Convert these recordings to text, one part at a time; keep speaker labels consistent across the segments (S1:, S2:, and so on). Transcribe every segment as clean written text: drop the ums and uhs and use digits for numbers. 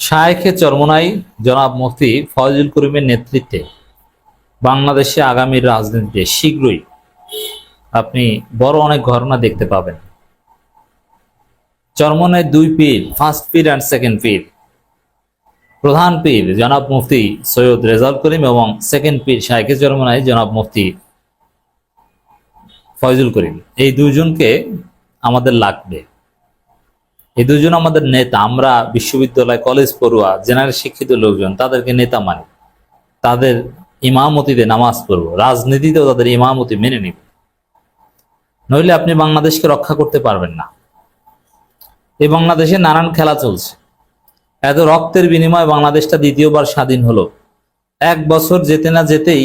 S1: শায়েখে চরমোনাই জনাব মুফতি ফয়জুল করিমের নেতৃত্বে বাংলাদেশে আগামী রাজনীতিতে শীঘ্রই আপনি বড় অনেক ঘটনা দেখতে পাবেন। চরমোনাই দুই পীর, ফার্স্ট পীর অ্যান্ড সেকেন্ড পীর, প্রধান পীর জনাব মুফতি সৈয়দ রেজাউল করিম এবং সেকেন্ড পীর শায়েখে চরমোনাই জনাব মুফতি ফয়জুল করিম, এই দুইজনকে আমাদের লাগবে। এই দুজন আমাদের নেতা। আমরা বিশ্ববিদ্যালয় কলেজ পড়ুয়া জেনারেল শিক্ষিত লোকজন তাদেরকে নেতা মানি, তাদের ইমামতিতে নামাজ পড়বো, রাজনীতিতেও তাদের ইমামতি মেনে নিব, নইলে আপনি বাংলাদেশকে রক্ষা করতে পারবেন না। এই বাংলাদেশে নানান খেলা চলছে। এত রক্তের বিনিময়ে বাংলাদেশটা দ্বিতীয়বার স্বাধীন হলো। 1 বছর যেতে না যেতেই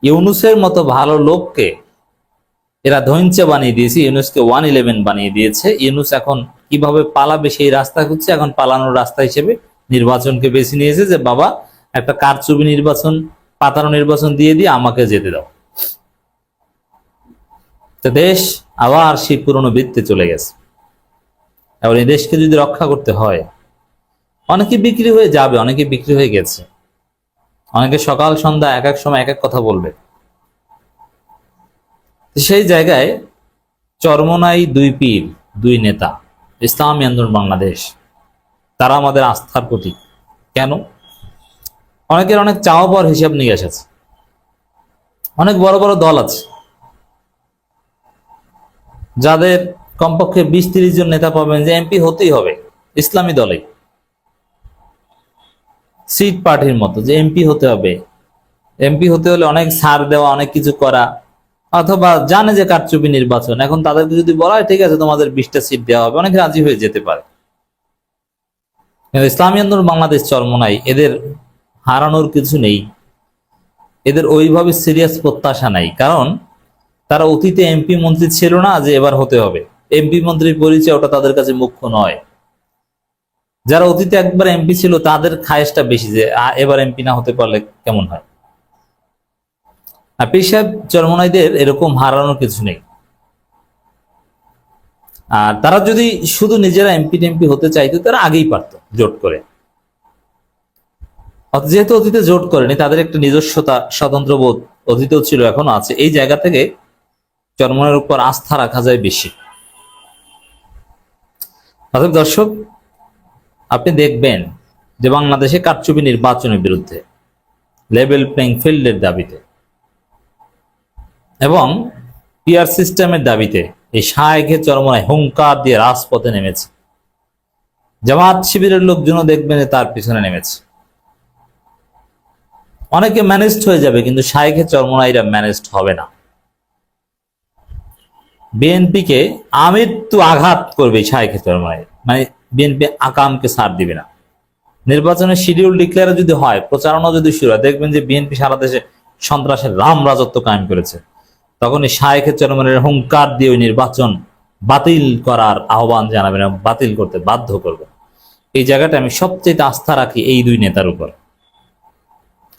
S1: ইউনূসের মতো ভালো লোককে এরা ধৈর্য বানিয়ে দিয়েছে, ইউনূসকে 111 বানিয়ে দিয়েছে। ইউনূস এখন কিভাবে পালাবে সেই রাস্তা খুঁজছে। এখন পালানোর রাস্তা হিসেবে নির্বাচনকে বেছে নিয়েছে, যে বাবা একটা কারচুপি নির্বাচন, পাতানো নির্বাচন দিয়ে আমাকে যেতে দাও। তো দেশ আবার সেই পুরনো বৃত্তে চলে গেছে। এবার এই দেশকে যদি রক্ষা করতে হয়, অনেকে বিক্রি হয়ে যাবে, অনেকে বিক্রি হয়ে গেছে, অনেকে সকাল সন্ধ্যা এক এক সময় এক এক কথা বলবে। সেই জায়গায় চরমোনাই দুই পীর, দুই নেতা, ইসলামী আন্দোলন বাংলাদেশ, তারা আমাদের আস্থার প্রতীক। কেন? অনেকের অনেক চাওয়া পাওয়ার হিসাব নিকাশ আছে, অনেক বড় বড় দল আছে যাদের কমপক্ষে 20-30 জন নেতা পাবেন যে এমপি হতেই হবে ইসলামী দলে, সিট পার্টির মতো, যে এমপি হতে হবে। এমপি হতে হলে অনেক ছাড় দেওয়া, অনেক কিছু করা, অথবা জানে যে কারচুপি নির্বাচন। এখন তাদেরকে যদি বলা হয় ঠিক আছে তোমাদের 20টা সিট দেওয়া হবে, অনেকে রাজি হয়ে যেতে পারে। কিন্তু ইসলামী আন্দোলন বাংলাদেশ চরমোনাই, এদের হারানোর কিছু নেই, এদের ওইভাবে সিরিয়াস প্রত্যাশা নাই। কারণ তারা অতীতে এমপি মন্ত্রী ছিল না যে এবার হতে হবে। এমপি মন্ত্রীর পরিচয় ওটা তাদের কাছে মুখ্য নয়। যারা অতীতে একবার এমপি ছিল তাদের খায়েশটা বেশি, যে এবার এমপি না হতে পারলে কেমন হয়। আর পীর সাহেব চরমোনাইদের এরকম হারানোর কিছু নেই। আর তারা যদি শুধু নিজেরা এমপি টেমপি হতে চাইতো তারা আগেই পারতো জোট করে। যেহেতু অতীতে জোট করেনি, তাদের একটা নিজস্বতা, স্বতন্ত্র বোধ অতীতেও ছিল, এখনো আছে। এই জায়গা থেকে চরমোনাইয়ের উপর আস্থা রাখা যায় বেশি। অতএব দর্শক, আপনি দেখবেন যে বাংলাদেশে কারচুপি নির্বাচনের বিরুদ্ধে, লেভেল প্লেইং ফিল্ডের দাবিতে এবং পিআর সিস্টেমের দাবিতে এই শায়েখে চরমোনাই হুঙ্কার দিয়ে রাজপথে নেমেছে। জামাত শিবিরের লোকজনও দেখবেন তার পিছনে নেমেছে। অনেকে ম্যানেজড হয়ে যাবে, কিন্তু শায়েখে চরমোনাইরা ম্যানেজড হবে না। বিএনপিকে আমৃত্যু আঘাত করবে শায়েখে চরমোনাই, মানে বিএনপি আকামকে ছাড় দিবে না। নির্বাচনের শিডিউল ডিক্লেয়ার যদি হয়, প্রচারণা যদি শুরু হয়, দেখবেন যে বিএনপি সারা দেশে সন্ত্রাসের রাম রাজত্ব কায়েম করেছে। তখন এই শায়েখে চরমোনাইয়ের হুঙ্কার দিয়ে ওই নির্বাচন বাতিল করার আহ্বান জানাবেন এবং বাতিল করতে বাধ্য করবে। এই জায়গাটা আমি সবচেয়ে আস্থা রাখি এই দুই নেতার উপর।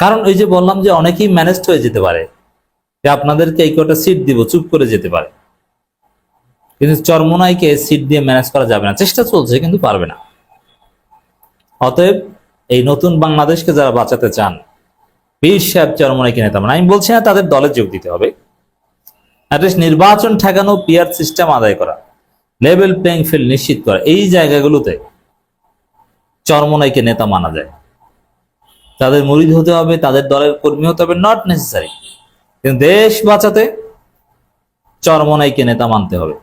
S1: কারণ ওই যে বললাম যে অনেকেই ম্যানেজড হয়ে যেতে পারে, যে আপনাদেরকে এই কটা সিট দিব, চুপ করে যেতে পারে। কিন্তু চরমোনাইকে সিট দিয়ে ম্যানেজ করা যাবে না। চেষ্টা চলছে কিন্তু পারবে না। অতএব এই নতুন বাংলাদেশকে যারা বাঁচাতে চান, পীর সাহেব চরমোনাইকে নেতা মানে, আমি বলছি না তাদের দলে যোগ দিতে হবে, অ্যাটলিস্ট নির্বাচন ঠেকানো, পিআর সিস্টেম আদায় করা, লেভেল প্লেইং ফিল্ড নিশ্চিত করা, এই জায়গাগুলোতে চরমোনাইকে নেতা মানা যায়। তাদের মুরিদ হতে হবে, তাদের দলের কর্মী হতে হবে, নট নেসেসারি। কিন্তু দেশ বাঁচাতে চরমোনাইকে নেতা মানতে হবে,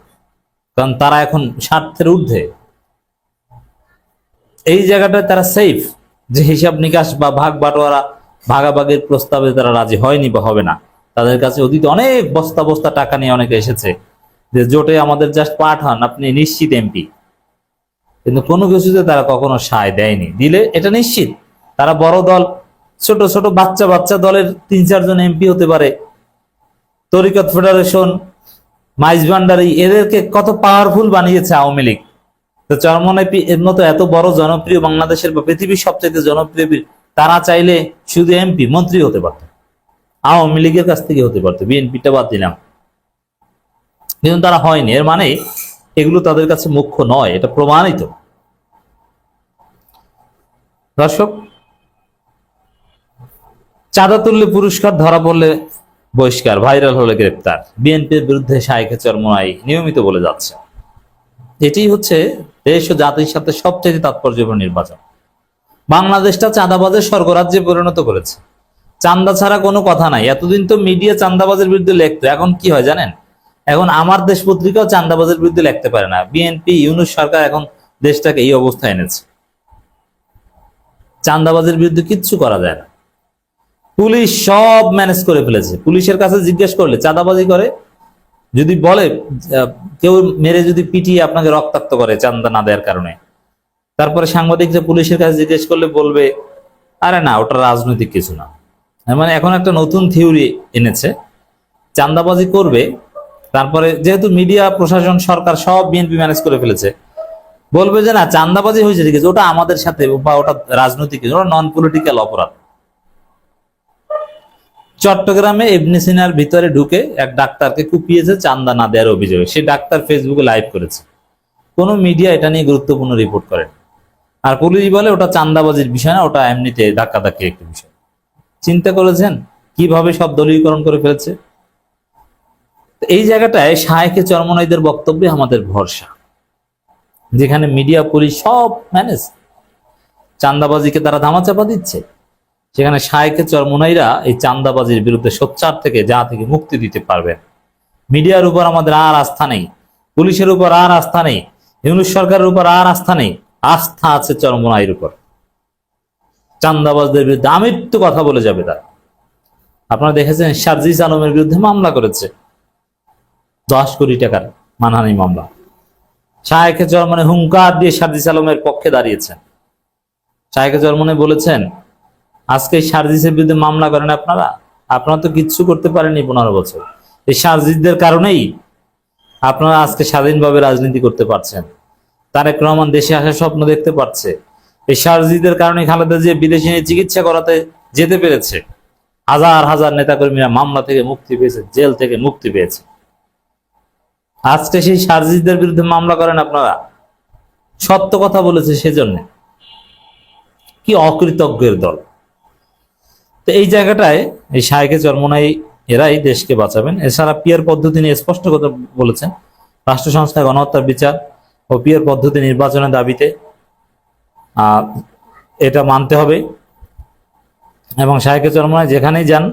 S1: কারণ তারা এখন স্বার্থের ঊর্ধ্বে। এই জায়গাটায় তারা সেফ, যে হিসাব নিকাশ বা ভাগ বাটোয়ারা, ভাগাভাগির প্রস্তাবে তারা রাজি হয়নি বা হবে না। তাদের কাছে অতীতে অনেক বস্তা বস্তা টাকা নিয়ে অনেকে এসেছে, যে জোটে আমাদের জাস্ট পাঠান, আপনি নিশ্চিত এমপি। কিন্তু কোনো কিছুতে তারা কখনো সায় দেয়নি। দিলে এটা নিশ্চিত তারা বড় দল, ছোট ছোট বাচ্চা বাচ্চা দলের 3-4 জন এমপি হতে পারে। তরিকত ফেডারেশন, মাইজ ভান্ডারি, এদেরকে কত পাওয়ারফুল বানিয়েছে আওয়ামী লীগ। তো চরমোনাই এর মতো এত বড় জনপ্রিয়, বাংলাদেশের বা পৃথিবীর সবচেয়ে জনপ্রিয়, তারা চাইলে শুধু এমপি মন্ত্রী হতে পারত, আওয়ামী লীগের কাছ থেকে হতে পারতো, বিএনপিটা বাদ দিলাম। কিন্তু তারা হয়নি। এর মানে এগুলো তাদের কাছে মুখ্য নয়, এটা প্রমাণিত। দর্শক, চাঁদা তুললে পুরস্কার, ধরা পড়লে বহিষ্কার, ভাইরাল হলে গ্রেপ্তার, বিএনপির বিরুদ্ধে শায়েখে চরমোনাই নিয়মিত বলে যাচ্ছে। এটি হচ্ছে দেশ ও জাতির সাথে সবচেয়ে তাৎপর্যপূর্ণ নির্বাচন। বাংলাদেশটা চাঁদাবাজের স্বর্গরাজ্যে পরিণত করেছে। চান্দা ছাড়া কোনো কথা নাই। এতদিন তো মিডিয়া চান্দাবাজের বিরুদ্ধে লিখতো, এখন কি হয় জানেন? এখন আমার দেশ পত্রিকাও চান্দাবাজের বিরুদ্ধে লিখতে পারে না। বিএনপি ইউনূস সরকার এখন দেশটাকে এই অবস্থায় এনেছে। চান্দাবাজের বিরুদ্ধে কিচ্ছু করা যায় না। পুলিশ সব ম্যানেজ করে ফেলেছে। পুলিশের কাছে জিজ্ঞেস করলে চাঁদাবাজি করে, যদি বলে কেউ মেরে যদি পিটিয়ে আপনাকে রক্তাক্ত করে চান্দা না দেওয়ার কারণে, তারপরে সাংবাদিকরা পুলিশের কাছে জিজ্ঞেস করলে বলবে আরে না, ওটা রাজনৈতিক কিছু না। মানে এখন একটা নতুন থিওরি এনেছে, চান্দাবাজি করবে, তারপরে যেহেতু মিডিয়া, প্রশাসন, সরকার সব বিএনপি ম্যানেজ করে ফেলেছে, বলবে যে না চান্দাবাজি হয়েছে ঠিক আছে, ওটা আমাদের সাথে, বা ওটা রাজনৈতিক কিছু, ওটা নন পলিটিক্যাল অপরাধ। চট্টগ্রামে ইবনে সিনার ভিতরে ঢুকে এক ডাক্তারকে কুপিয়েছে চান্দা না দেওয়ার অভিযোগে। সেই ডাক্তার ফেসবুকে লাইভ করেছে। কোনো মিডিয়া এটা নিয়ে গুরুত্বপূর্ণ রিপোর্ট করেন। আর পুলিশ বলে ওটা চান্দাবাজির বিষয় না, ওটা এমনিতে ধাক্কাধাক্কি একটা বিষয়। চিন্তা করেছেন কিভাবে সব দলীয়করণ করে ফেলেছে? এই জায়গাটায় শায়েখে চরমোনাইদের বক্তব্যে আমাদের ভরসা, যেখানে মিডিয়া, পুলিশ সব ম্যানেজ, চান্দাবাজিকে তারা ধামাচাপা দিচ্ছে, সেখানে শায়েখে চরমোনাইরা এই চান্দাবাজির বিরুদ্ধে সোচ্চার থেকে থেকে মুক্তি দিতে পারবেন। মিডিয়ার উপর আমাদের আর আস্থা নেই, পুলিশের উপর আর আস্থা নেই, ইউনূস সরকারের উপর আর আস্থা নেই, আস্থা আছে চরমোনাইয়ের উপর। চান্দাবাজদের বিরুদ্ধে আমৃত্যু কথা বলে যাবে তারা। আপনারা দেখেছেন সার্জিস আলমের বিরুদ্ধে মামলা করেছে, 10 কোটি টাকার মানহানি মামলা। শায়েখে চরমোনাই হুঙ্কার দিয়ে সার্জিস আলমের পক্ষে দাঁড়িয়েছেন। শায়েখে চরমোনাই বলেছেন আজকে সার্জিসের বিরুদ্ধে মামলা করেন আপনারা তো কিচ্ছু করতে পারেননি 15 বছর। এই সার্জিসদের কারণেই আপনারা আজকে স্বাধীনভাবে রাজনীতি করতে পারছেন। তারেক রহমান দেশে আসার স্বপ্ন দেখতে পারছে। এই সার্জিসদের কারণে খালেদা জিয়া বিদেশে নিয়ে চিকিৎসা করাতে যেতে পেরেছে। হাজার হাজার নেতাকর্মীরা মামলা থেকে মুক্তি পেয়েছে, জেল থেকে মুক্তি পেয়েছে। আজকে সেই সার্জিসদের বিরুদ্ধে মামলা করেন আপনারা। সত্য কথা বলেছে সেজন্য। কি অকৃতজ্ঞের দল। তো এই জায়গাটায় এই শায়েখে চরমোনাই এরাই দেশকে বাঁচাবেন। এছাড়া পিয়ার পদ্ধতি নিয়ে স্পষ্ট কথা বলেছেন, রাষ্ট্র সংস্থায় গণহত্যার বিচার ও পিয়ার পদ্ধতি নির্বাচনের দাবিতে এটা মানতে হবে। এবং শায়েখে চরমোনাই যেখানেই যান,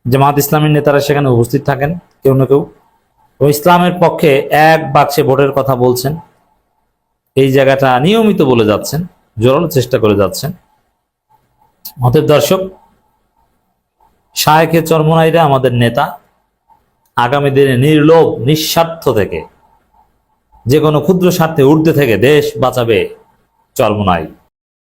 S1: জামাত ইসলামীর নেতারা সেখানে উপস্থিত থাকেন, কেউ না কেউ। ও ইসলামের পক্ষে এক বাক্সে ভোটের কথা বলছেন। এই জায়গাটা নিয়মিত বলে যাচ্ছেন, জোরালো চেষ্টা করে যাচ্ছেন। অতএব দর্শক, শায়েখে চরমোনাইরা আমাদের নেতা। আগামী দিনে নির্লোভ, নিঃস্বার্থ থেকে, যে কোনো ক্ষুদ্র স্বার্থে ঊর্ধ্বে থেকে দেশ বাঁচাবে চরমোনাই।